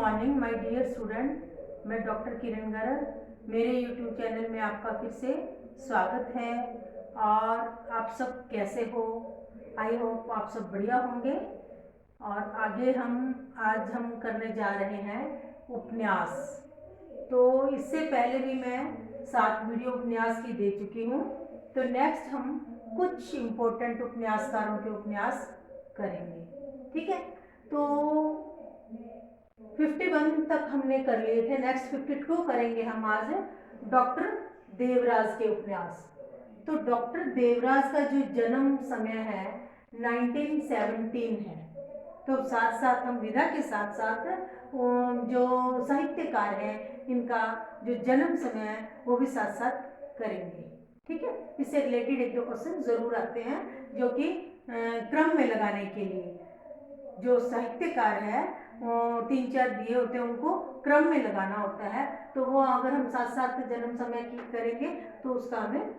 Morning my dear student. मैं doctor Kiran Garg, मेरे YouTube channel में आपका फिर से स्वागत है। और आप सब कैसे हो? आई होप आप सब बढ़िया होंगे। और आज हम करने जा रहे हैं उपन्यास। तो इससे पहले भी मैं 7 वीडियो उपन्यास की दे चुकी हूँ। तो नेक्स्ट हम कुछ इम्पोर्टेंट उपन्यासकारों के उपन्यास करेंगे, ठीक है। तो 51 तक हमने कर लिए थे, नेक्स्ट 52 करेंगे हम आज डॉक्टर देवराज के उपन्यास। तो डॉक्टर देवराज का जो जन्म समय है 1917 है। तो साथ साथ हम विधा के साथ साथ जो साहित्यकार हैं इनका जो जन्म समय है वो भी साथ साथ करेंगे, ठीक है। इससे रिलेटेड एक दो क्वेश्चन जरूर आते हैं जो कि क्रम में लगाने के लिए जो साहित्यकार है 3-4 दिए होते हैं, उनको क्रम में लगाना होता है। तो वो अगर हम साथ साथ जन्म समय की करेंगे तो उसका हमें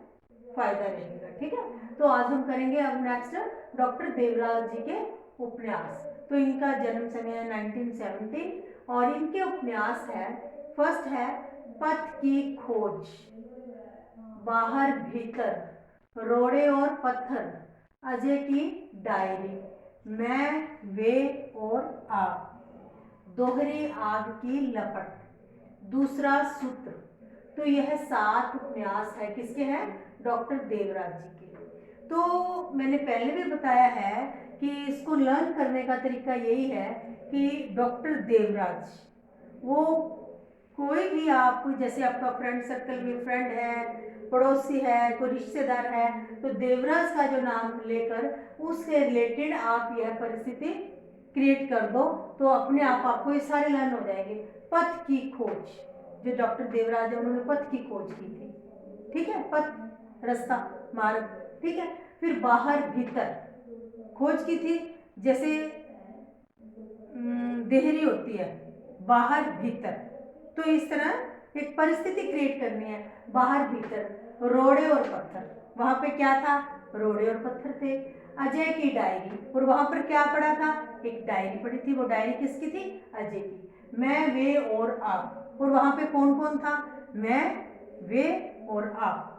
फायदा रहेगा, ठीक है। तो आज हम करेंगे अब नेक्स्ट डॉक्टर देवराज जी के उपन्यास। तो इनका जन्म समय है 1917 और इनके उपन्यास है, फर्स्ट है पथ की खोज, बाहर भीतर, रोड़े और पत्थर, अजय की डायरी, मैं, वे और आप, दोहरी आग की लपट, दूसरा सूत्र। तो यह 7 उपन्यास है, किसके हैं? डॉक्टर देवराज जी के। तो मैंने पहले भी बताया है कि इसको लर्न करने का तरीका यही है कि डॉक्टर देवराज, वो कोई भी आप, जैसे आपका फ्रेंड सर्कल में फ्रेंड है, पड़ोसी है, कोई रिश्तेदार है, तो देवराज का जो नाम लेकर उससे रिलेटेड आप यह परिस्थिति क्रिएट कर दो तो अपने आप आपको ये सारे लर्न हो जाएंगे। पथ की खोज, जो डॉक्टर देवराज है उन्होंने पथ की खोज की थी, ठीक है। पथ, रास्ता, मार्ग, ठीक है। फिर बाहर भीतर खोज की थी, जैसे देहरी होती है, बाहर भीतर। तो इस तरह एक परिस्थिति क्रिएट करनी है, बाहर भीतर, रोड़े और पत्थर। वहां पे क्या था? रोड़े और पत्थर थे। अजय की डायरी, और वहां पर क्या पढ़ा था? एक डायरी पढ़ी थी। वो डायरी किसकी थी? अजय की। मैं, वे और आप, और वहां पे कौन कौन था? मैं, वे और आप,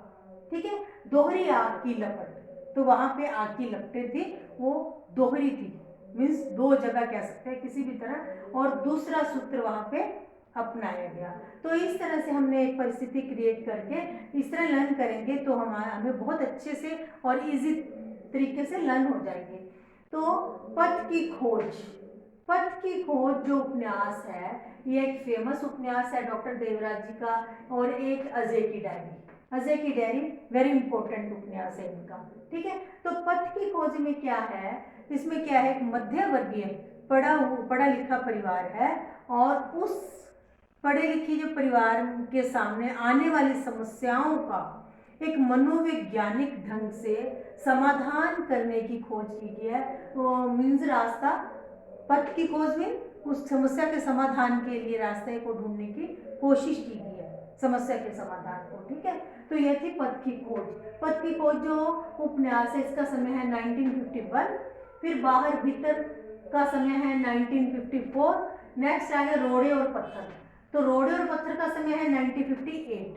ठीक है। दोहरी आग की लपट, तो वहां पे आग की लपटें थी, वो दोहरी थी, मीन्स 2 जगह कह सकते हैं किसी भी तरह। और दूसरा सूत्र वहां पे अपनाया गया। तो इस तरह से हमने एक परिस्थिति क्रिएट करके इस तरह लर्न करेंगे तो हमें बहुत अच्छे से और इजी तरीके से लर्न हो जाएंगे। तो पथ की खोज, पथ की खोज जो उपन्यास है ये एक फेमस उपन्यास है डॉक्टर देवराज जी का। और एक अजय की डायरी, अजय की डायरी वेरी इंपॉर्टेंट उपन्यास है इनका, ठीक है। तो पथ की खोज में क्या है? इसमें क्या है? एक मध्य वर्गीय पढ़ा लिखा परिवार है और उस पढ़े लिखे जो परिवार के सामने आने वाली समस्याओं का एक मनोवैज्ञानिक ढंग से समाधान करने की खोज की गई है। तो मीन्स रास्ता, पथ की खोज में उस समस्या के समाधान के लिए रास्ते को ढूंढने की कोशिश की गई है, समस्या के समाधान को, ठीक है। तो यह थी पथ की खोज। पथ की खोज जो उपन्यास है इसका समय है 1951। फिर बाहर भीतर का समय है 1954। नेक्स्ट आ गया रोड़े और पत्थर, तो रोड़े और पत्थर का समय है 1958।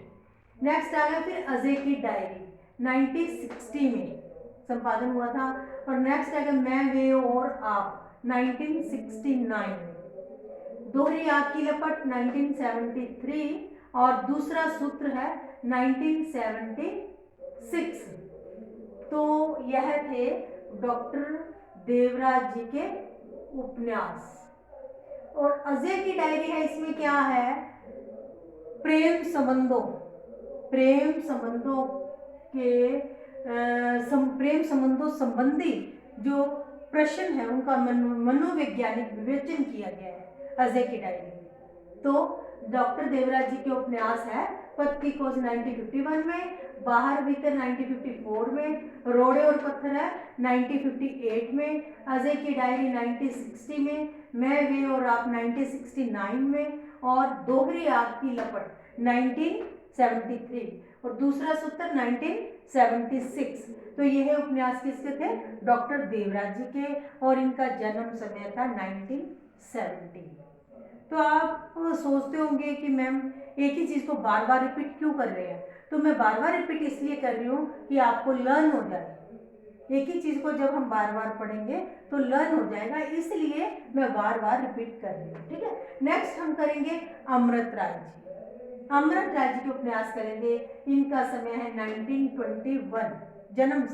नेक्स्ट आ गया फिर अजय की डायरी 1960 में संपादन हुआ था। और नेक्स्ट आ गया मैं, वे और आप 1969 में। दोहरी आग की लपट 1973 और दूसरा सूत्र है 1976। तो यह थे डॉक्टर देवराज जी के उपन्यास। और अजय की डायरी है, इसमें क्या है? प्रेम संबंधों, प्रेम संबंधों के प्रेम संबंधों संबंधी जो प्रश्न है उनका मनोवैज्ञानिक विवेचन किया गया है अजय की डायरी में। तो डॉक्टर देवराज जी के उपन्यास है पथ की खोज 1951 में, बाहर भीतर 1954 में, रोड़े और पत्थर है 1958 में, अजय की डायरी 1960 में, मैं, वे और आप 1969 में, और दोहरी आग की लपट 1973 और दूसरा सूत्र 1976। तो यह उपन्यास किसके थे? डॉक्टर देवराज जी के। और इनका जन्म समय था 1970। तो आप सोचते होंगे कि मैम एक ही चीज़ को बार बार रिपीट क्यों कर रहे हैं? तो मैं बार बार रिपीट इसलिए कर रही हूँ कि आपको लर्न हो जाए। एक ही चीज़ को जब हम बार बार पढ़ेंगे तो लर्न हो जाएगा, इसलिए मैं बार बार रिपीट कर रही हूँ। ठीक है, नेक्स्ट हम करेंगे अमृत राय जी। अमृत राय जी के उपन्यास करेंगे। इनका समय है 1921, जन्म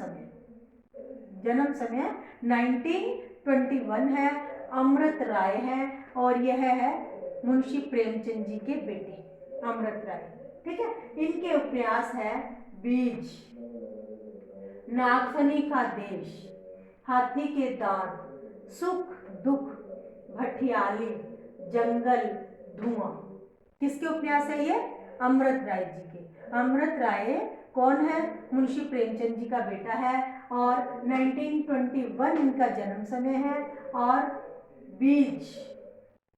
समय 1921 है। अमृत राय है और यह है मुंशी प्रेमचंद जी के बेटे अमृत राय। ठीक है, इनके उपन्यास है बीज, नागफनी का देश, हाथी के दांत, सुख दुख, भटियाली, जंगल, धुआं। किसके उपन्यास है ये? अमृत राय जी के। अमृत राय कौन है? मुंशी प्रेमचंद जी का बेटा है और 1921 इनका जन्म समय है। और बीज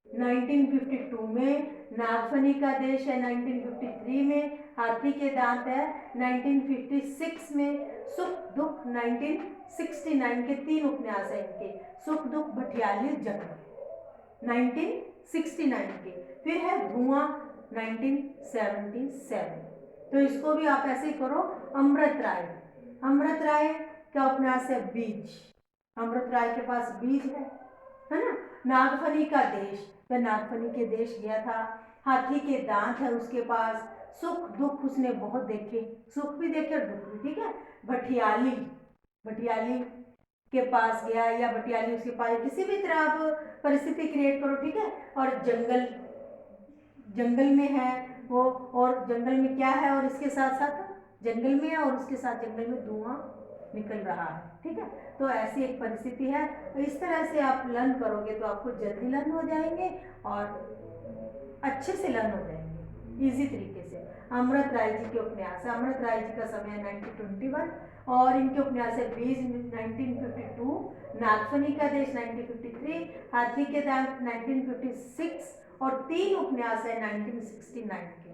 1952 में, नागफनी का देश है 1953 में, हाथी के दांत है 1956 में, सुख दुख 1969 के 3 उपन्यास है इनके, सुख दुख, भटियाली, जंगल 1969 के। फिर है धुआं 1977। तो इसको भी आप ऐसे ही करो। अमृत राय, अमृत राय का उपन्यास है बीज, अमृत राय के पास बीज है ना। नागफनी का देश, वह नागफनी के देश गया था। हाथी के दांत है उसके पास। सुख दुख उसने बहुत देखे, सुख भी देखे और दुख भी। ठीक है, भटियाली, भटियाली के पास गया या भटियाली उसके पास, किसी भी तरह आप परिस्थिति क्रिएट करो। ठीक है, और जंगल, जंगल में है वो, और जंगल में क्या है, और इसके साथ साथ जंगल में है और उसके साथ जंगल में धुआं निकल रहा है। ठीक है, तो ऐसी एक परिस्थिति है। तो इस तरह से आप लर्न करोगे तो आपको जल्दी लर्न हो जाएंगे और अच्छे से लर्न हो जाएंगे इजी तरीके से। अमृत राय जी के उपन्यास, अमृत राय जी का समय है 1921 और इनके उपन्यास है बीज 1952, नागफनी का देश 1953, हाथी के दांत 1956 और 3 उपन्यास है 1969 के,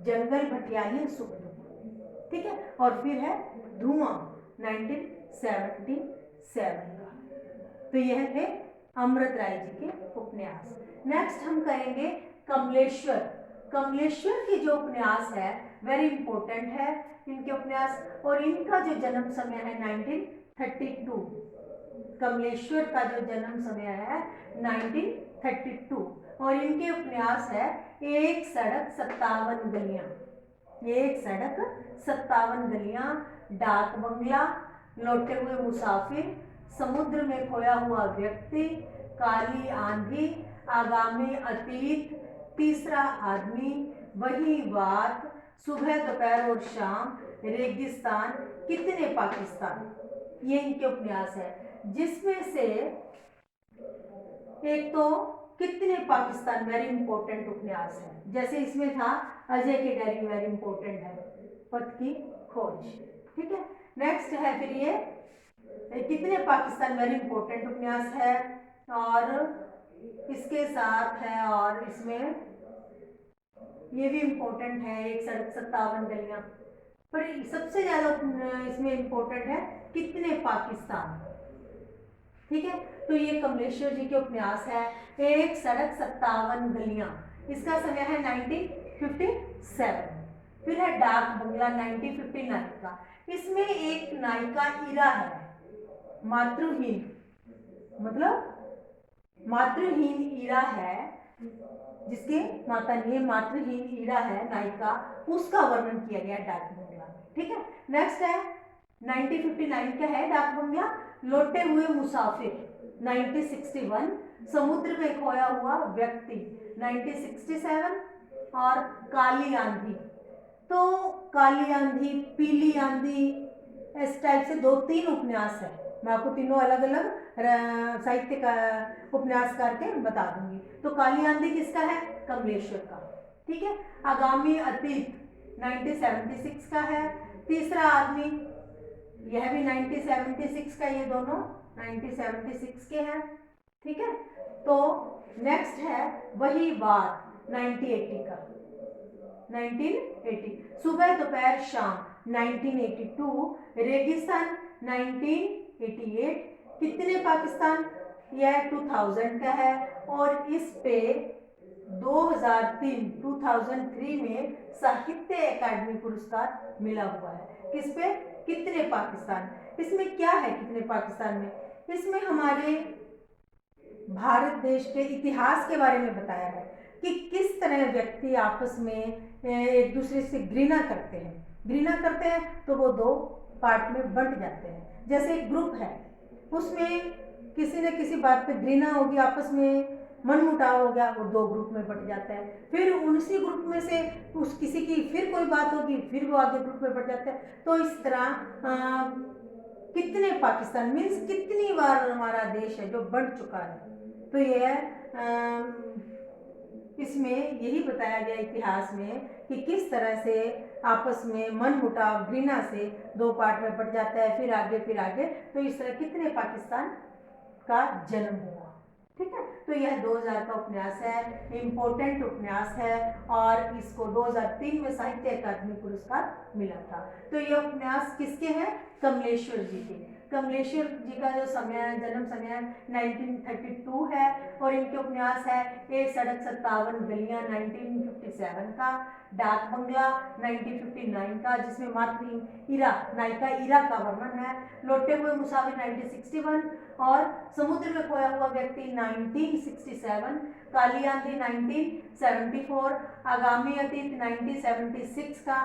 जंगल, भटियाली, सुख दुख। ठीक है, और फिर है धुआं 1977 का। तो यह थे अमृत राय जी के उपन्यास। नेक्स्ट हम करेंगे कमलेश्वर। कमलेश्वर की जो उपन्यास है वेरी इंपॉर्टेंट है इनके उपन्यास, और इनका जो जन्म समय है 1932। कमलेश्वर का जो जन्म समय है 1932 और इनके उपन्यास है एक सड़क 57 गलियां, एक सड़क 57 गलियां, डाक बंगला, लौटे हुए मुसाफिर, समुद्र में खोया हुआ व्यक्ति, काली आंधी, आगामी अतीत, तीसरा आदमी, वही बात, सुबह दोपहर और शाम, रेगिस्तान, कितने पाकिस्तान। ये इनके उपन्यास है, जिसमें से एक तो कितने पाकिस्तान वेरी इंपॉर्टेंट उपन्यास है। जैसे इसमें था अजय की डायरी वेरी इंपॉर्टेंट है, पथ की खोज। ठीक है, नेक्स्ट है फिर ये कितने पाकिस्तान वेरी इंपॉर्टेंट उपन्यास है और इसके साथ है, और इसमें ये भी इंपॉर्टेंट है एक सड़क 57 गलियां, पर सबसे ज्यादा इसमें इंपॉर्टेंट है कितने पाकिस्तान। ठीक है, तो ये कमलेश्वर जी के उपन्यास है एक सड़क 57 गलियां, इसका समय है 1957। फिर है डाक बंगला 1959 का। इसमें एक नायिका इरा है, मातृहीन, मतलब मातृहीन इरा है, जिसके माता नहीं है, मातृहीन इरा है नायिका, उसका वर्णन किया गया डाक बंगला में। ठीक है, नेक्स्ट है 1959 का है डाक बंगला, लौटे हुए मुसाफिर 1961, समुद्र में खोया हुआ व्यक्ति 1967 और काली आंधी। तो काली आंधी, पीली आंधी, इस टाइप से 2-3 उपन्यास है। मैं आपको तीनों अलग अलग साहित्य का उपन्यासकार के बता दूंगी। तो काली आंधी किसका है? कमलेश्वर का। ठीक है, आगामी अतीत 1976 का है। तीसरा आदमी, यह भी 1976 का, ये दोनों 1976 के हैं। ठीक है, तो नेक्स्ट है वही बात 1980 का, 1980, सुबह दोपहर शाम 1982, रेगिस्तान 1988, कितने पाकिस्तान, यह 2000 का है और इस पे 2003 में साहित्य अकादमी पुरस्कार मिला हुआ है। किस पे? कितने पाकिस्तान। इसमें क्या है कितने पाकिस्तान में? इसमें हमारे भारत देश के इतिहास के बारे में बताया है कि किस तरह व्यक्ति आपस में एक दूसरे से घृणा करते हैं तो वो दो पार्ट में बंट जाते हैं। जैसे एक ग्रुप है, उसमें किसी न किसी बात पे घृणा होगी, आपस में मनमुटाव हो गया, वो दो ग्रुप में बंट जाता है। फिर उसी ग्रुप में से उस किसी की फिर कोई बात होगी, फिर वो आगे ग्रुप में बंट जाता है। तो इस तरह कितने पाकिस्तान मीन्स कितनी बार हमारा देश है जो बंट चुका है। तो यह इसमें यही बताया गया इतिहास में कि किस तरह से आपस में मन मुटाव घृणा से दो पार्ट में बढ़ जाता है, फिर आगे। तो इस तरह कितने पाकिस्तान का जन्म हुआ। ठीक है, तो यह 2000 का उपन्यास है, इम्पोर्टेंट उपन्यास है और इसको 2003 में साहित्य अकादमी पुरस्कार मिला था। तो यह उपन्यास किसके हैं? कमलेश्वर जी के। कमलेश्वर जी का जो जन्म समय 1932 है और इनके उपन्यास है एक सड़क 57 गलियां 1957 का, डाक बंगला 1959 का जिसमें मातृ इरा नायिका इरा का वर्णन है, लौटे हुए मुसाफिर 1961 और समुद्र में खोया हुआ व्यक्ति 1967, काली आंधी 1974, आगामी अतीत 1976 का,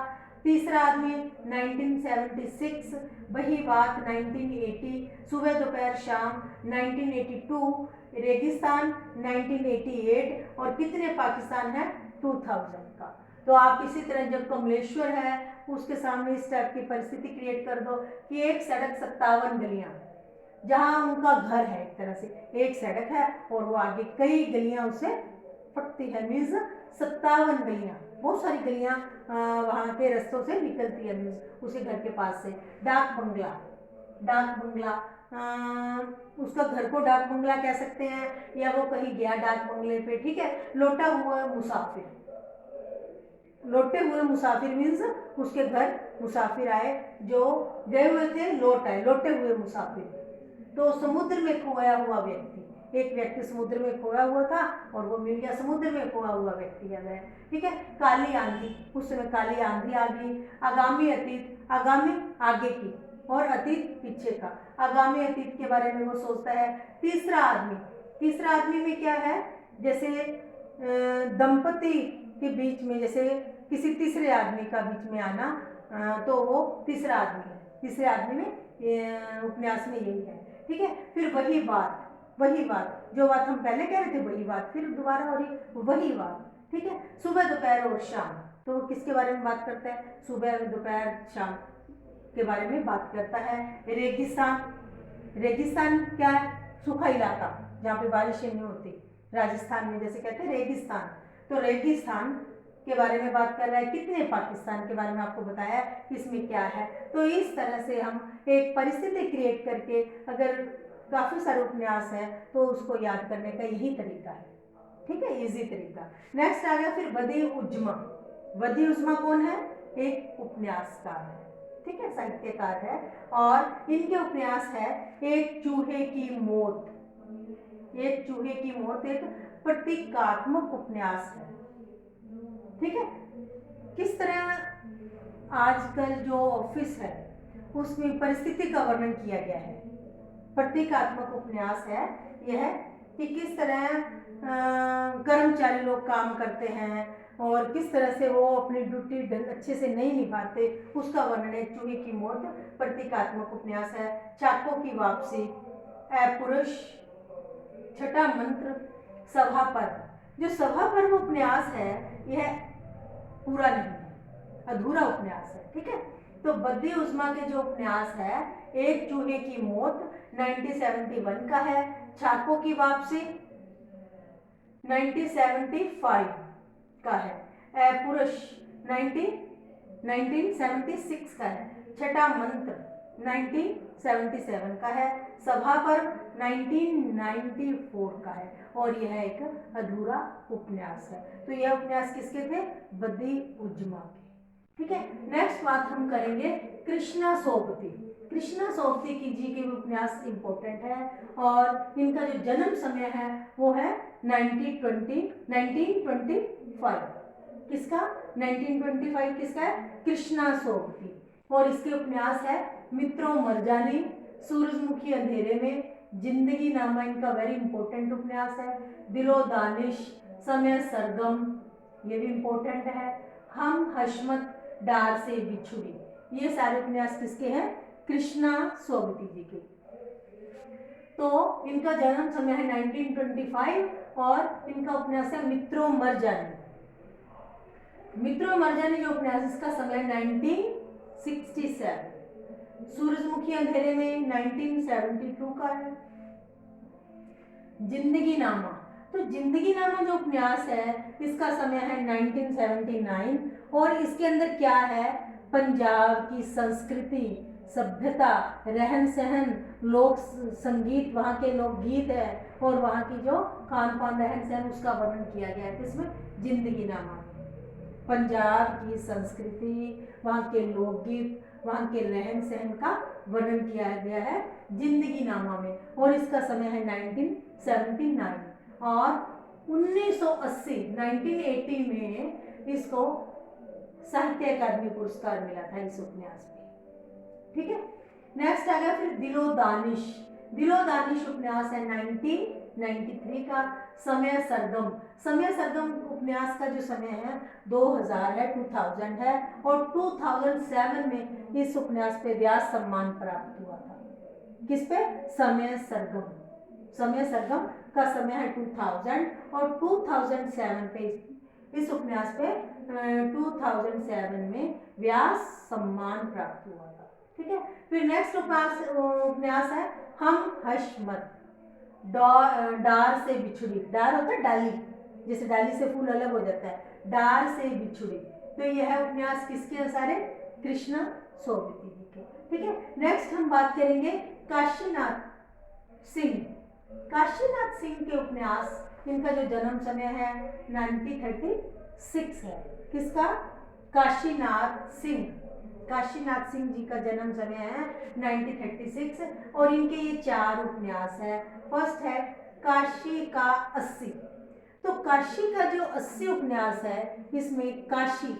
तीसरा आदमी 1976, वही बात 1980, सुबह दोपहर शाम 1982, रेगिस्तान 1988 और कितने पाकिस्तान है 2000 का। तो आप इसी तरह जब कमलेश्वर है उसके सामने इस टाइप की परिस्थिति क्रिएट कर दो कि एक सड़क 57 गलियां जहां उनका घर है, एक तरह से एक सड़क है और वो आगे कई गलियां उससे पड़ती है, मीन्स 57 गलियां, बहुत सारी गलियां वहां के रास्तों से निकलती है, मीन्स उसके घर के पास से। डाक बंगला उसका घर को डाक बंगला कह सकते हैं या वो कहीं गया डाक बंगले पे। ठीक है, लौटे हुए मुसाफिर मीन्स उसके घर मुसाफिर आए, जो गए हुए थे लौट आए, लौटे हुए मुसाफिर। तो समुद्र में खोया हुआ व्यक्ति, एक व्यक्ति समुद्र में खोया हुआ था और वो मिल गया, समुद्र में खोया हुआ व्यक्ति है वह। ठीक है, काली आंधी, उस समय काली आंधी आ गई, आगामी अतीत, आगामी आगे की और अतीत पीछे का, आगामी अतीत के बारे में वो सोचता है। तीसरा आदमी में क्या है, जैसे दंपति के बीच में जैसे किसी तीसरे आदमी का बीच में आना, तो वो तीसरा आदमी है। तीसरे आदमी में उपन्यास में यही है। ठीक है, फिर वही बात जो बात हम पहले कह रहे थे वही बात फिर दोबारा हो रही, वही बात। ठीक है, सुबह दोपहर और शाम, तो वो किसके बारे में बात करता है? सुबह दोपहर शाम के बारे में बात करता है। रेगिस्तान क्या है? सूखा इलाका जहाँ पे बारिशें नहीं होती, राजस्थान में जैसे कहते हैं रेगिस्तान, तो रेगिस्तान के बारे में बात कर रहा है। कितने पाकिस्तान के बारे में आपको बताया कि इसमें क्या है। तो इस तरह से हम एक परिस्थिति क्रिएट करके, अगर काफ़ी सारे उपन्यास है तो उसको याद करने का यही तरीका है। ठीक है, इजी तरीका। नेक्स्ट आ गया फिर बदी उज्मा कौन है? एक उपन्यासकार है। ठीक है, साहित्यकार है और इनके उपन्यास है एक चूहे की मौत एक प्रतीकात्मक उपन्यास है। ठीक है, किस तरह आजकल जो ऑफिस है उसमें परिस्थिति का वर्णन किया गया है। प्रतीकात्मक उपन्यास है यह कि किस तरह कर्मचारी लोग काम करते हैं और किस तरह से वो अपनी ड्यूटी अच्छे से नहीं निभाते, उसका वर्णन है। चूहे की मौत प्रतीकात्मक उपन्यास है। चाको की वापसी, पुरुष, छठा मंत्र, सभा पर्व। जो सभा पर्व उपन्यास है यह पूरा नहीं है, अधूरा उपन्यास है। ठीक है, तो बदी उज़्मा के जो उपन्यास है एक चूहे की मौत 1971 का है, चाको की वापसी 1975 का है, पुरुष 1976 का है, छठा मंत्र 1977 का है, सभा पर्व 1994 का है और यह एक अधूरा उपन्यास है। तो यह उपन्यास किसके थे? बदी उज़्मा के। ठीक है, नेक्स्ट बात हम करेंगे कृष्णा सोबती की जी के उपन्यास इंपॉर्टेंट है और इनका जो जन्म समय है वो है 1925। किसका? 1925 किसका है? कृष्णा सोबती। और इसके उपन्यास है मित्रों मरजानी, सूरजमुखी अंधेरे में, जिंदगी नामा इनका वेरी इंपॉर्टेंट उपन्यास है, दिलो दानिश, समय सरगम ये भी इंपॉर्टेंट है, हम हशमत, डार से बिछुड़ी, ये सारे उपन्यास किसके हैं? कृष्णा सोबती जी के। तो इनका जन्म समय है 1925 और इनका उपन्यास है मित्रों मरजानी। मित्रों मरजानी जो उपन्यास इसका समय 1967, सूरजमुखी अंधेरे में 1972 का है। जिंदगी नामा, तो जिंदगी नामा जो उपन्यास है इसका समय है 1979 और इसके अंदर क्या है? पंजाब की संस्कृति, सभ्यता, रहन सहन, लोक संगीत, वहाँ के लोकगीत है और वहाँ की जो खान पान रहन सहन उसका वर्णन किया गया है। इसमें जिंदगी नामा पंजाब की संस्कृति, वहाँ के लोकगीत, वहाँ के रहन सहन का वर्णन किया गया है जिंदगी नामा में और इसका समय है 1979 और 1980 में इसको साहित्य अकादमी पुरस्कार मिला था इस उपन्यास में। ठीक है, नेक्स्ट आ गया फिर दिलो दानिश। दिलो दानिश उपन्यास है 1993 का। समय सरगम, समय सरगम उपन्यास का जो समय है 2000 है, 2000 है और 2007 में इस उपन्यास पे व्यास सम्मान प्राप्त हुआ था। किस पे? समय सरगम। समय सरगम का समय है 2000 और 2007 पे इस उपन्यास पे 2007 में व्यास सम्मान प्राप्त हुआ था। ठीक है, फिर नेक्स्ट उपन्यास है हम हशमत, डार से बिछुड़ी। डार होता है डाली, जैसे डाली से फूल अलग हो जाता है, डार से बिछुड़ी। तो यह है उपन्यास किसके अनुसार है? कृष्णा सोबती जी के। ठीक है, नेक्स्ट हम बात करेंगे काशीनाथ सिंह। काशीनाथ सिंह के उपन्यास, इनका जो जन्म समय है 1936 है। किसका? काशीनाथ सिंह। काशीनाथ सिंह जी का जन्म समय है 1936 और इनके ये 4 उपन्यास है। फर्स्ट है काशी का 80। तो काशी का जो 80 उपन्यास है इसमें काशी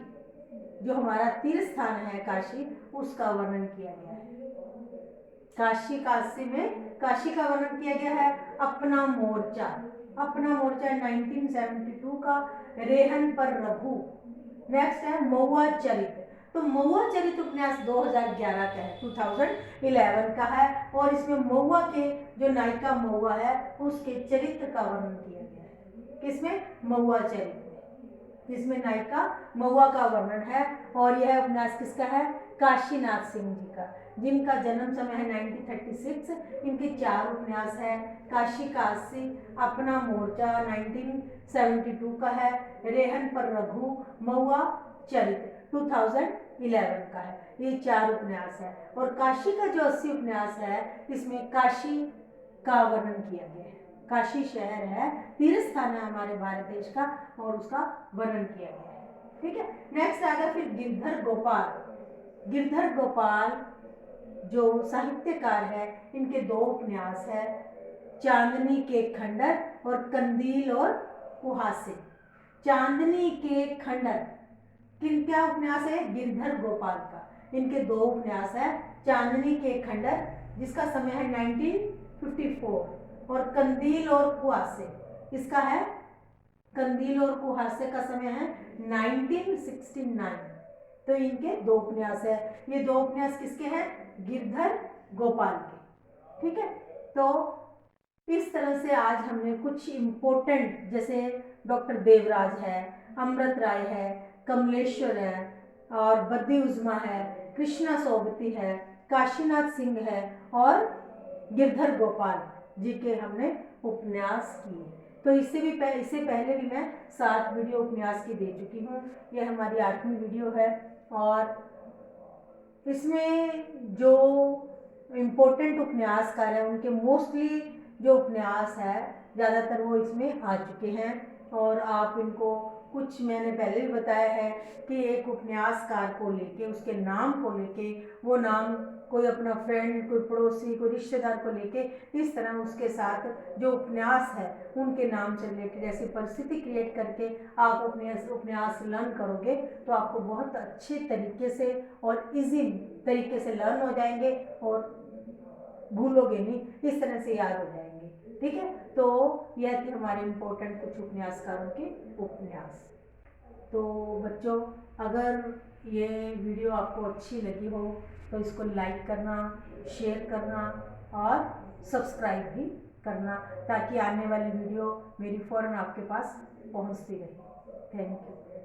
जो हमारा तीर्थ स्थान है काशी, उसका वर्णन किया गया है। काशी का 80 में काशी का वर्णन किया गया है। अपना मोर्चा, अपना मोर्चा 1972 का। रेहन पर रघु। नेक्स्ट है महुआ चरित। तो महुआ चरित उपन्यास 2011 का है, 2011 का है और इसमें महुआ के जो नायिका महुआ है उसके चरित्र का वर्णन किया गया है। किसमें? महुआ चरित में, जिसमें नायिका महुआ का वर्णन है और यह उपन्यास किसका है? काशीनाथ सिंह जी का, जिनका जन्म समय है 1936। इनके 4 उपन्यास है। काशी का 80, अपना मोर्चा 1972 का है, रेहन पर रघु, महुआ चरित्र 2011 का है। ये 4 उपन्यास है और काशी का जो 80 उपन्यास है इसमें काशी का वर्णन किया गया है। काशी शहर है, तीर्थ स्थान है हमारे भारत देश का और उसका वर्णन किया गया है। ठीक है, नेक्स्ट आ गया फिर गिरधर गोपाल। गिरधर गोपाल जो साहित्यकार है, इनके 2 उपन्यास है, चांदनी के खंडर और कंदील और कुहासे। चांदनी के खंडर किन क्या उपन्यास है? गिरधर गोपाल का। इनके 2 उपन्यास है, चांदनी के खंडर जिसका समय है 1954 और कंदील और कुहासे इसका है, कंदील और कुहासे का समय है 1969। तो इनके 2 उपन्यास है। ये 2 उपन्यास किसके हैं? गिरधर गोपाल के। ठीक है, तो इस तरह से आज हमने कुछ इम्पोर्टेंट, जैसे डॉक्टर देवराज है, अमृत राय है, कमलेश्वर है और बद्दी उज़्मा है, कृष्णा सोबती है, काशीनाथ सिंह है और गिरधर गोपाल जी के हमने उपन्यास किए। तो इससे पहले भी मैं 7 वीडियो उपन्यास की दे चुकी हूँ। यह हमारी 8वीं वीडियो है और इसमें जो इम्पोर्टेंट उपन्यासकार हैं उनके मोस्टली जो उपन्यास है ज़्यादातर वो इसमें आ चुके हैं और आप इनको, कुछ मैंने पहले भी बताया है कि एक उपन्यासकार को लेके, उसके नाम को लेके, वो नाम कोई अपना फ्रेंड, कोई पड़ोसी, कोई रिश्तेदार को लेके इस तरह उसके साथ जो उपन्यास है उनके नाम से रिलेटेड ऐसी परिस्थिति क्रिएट करके आप अपने उपन्यास लर्न करोगे तो आपको बहुत अच्छे तरीके से और इजी तरीके से लर्न हो जाएंगे और भूलोगे नहीं, इस तरह से याद हो जाएंगे। ठीक है, तो यह थे हमारे इम्पोर्टेंट कुछ उपन्यासकारों के उपन्यास। तो बच्चों, अगर ये वीडियो आपको अच्छी लगी हो तो इसको लाइक करना, शेयर करना और सब्सक्राइब भी करना, ताकि आने वाली वीडियो मेरी फ़ौरन आपके पास पहुंचती रहे। Thank you.